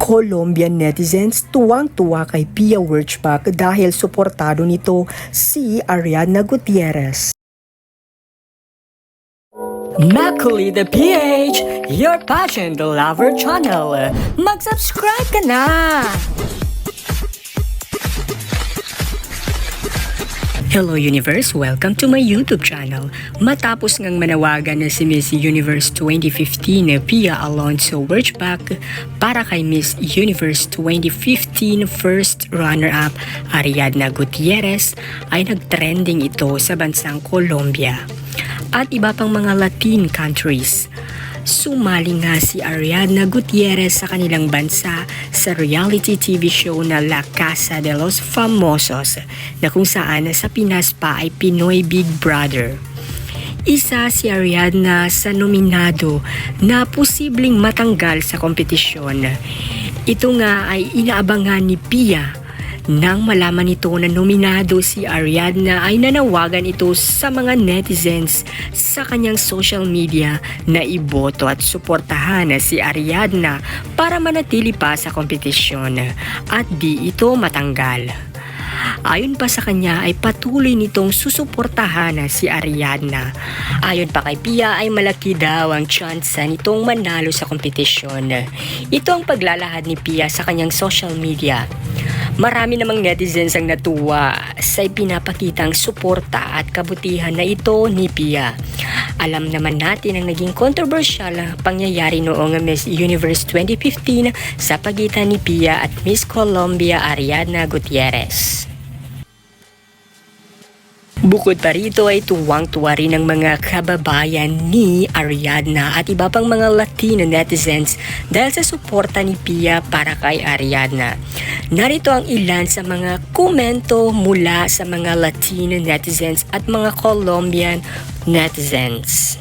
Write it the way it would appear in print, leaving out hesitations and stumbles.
Colombian netizens tuwang-tuwa kay Pia Wurtzbach dahil suportado nito si Ariadna Gutierrez. Macaulay the PH, your passion the lover channel. Mag-subscribe ka na! Hello Universe! Welcome to my YouTube channel. Matapos ngang manawagan na si Miss Universe 2015 na Pia Alonso Wurtzbach para kay Miss Universe 2015 first runner-up Ariadna Gutierrez, ay nagtrending ito sa bansang Colombia at iba pang mga Latin countries. Sumali nga si Ariadna Gutierrez sa kanilang bansa sa reality TV show na La Casa de los Famosos, na kung saan sa Pinas pa ay Pinoy Big Brother. Isa si Ariadna sa nominado na posibleng matanggal sa kompetisyon. Ito nga ay inaabangan ni Pia. Nang malaman nito na nominado si Ariadna, ay nanawagan ito sa mga netizens sa kanyang social media na iboto at suportahan si Ariadna para manatili pa sa kompetisyon at di ito matanggal. Ayon pa sa kanya ay patuloy nitong susuportahan si Ariadna. Ayon pa kay Pia ay malaki daw ang tsansa nitong manalo sa kompetisyon. Ito ang paglalahad ni Pia sa kanyang social media. Marami namang netizens ang natuwa sa pinapakitang suporta at kabutihan na ito ni Pia. Alam naman natin ang naging kontrobersyal na pangyayari noong Miss Universe 2015 sa pagitan ni Pia at Miss Colombia Ariadna Gutierrez. Bukod pa rito ay tuwang-tuwa rin ang mga kababayan ni Ariadna at iba pang mga Latino netizens dahil sa suporta ni Pia para kay Ariadna. Narito ang ilan sa mga komento mula sa mga Latino netizens at mga Colombian netizens.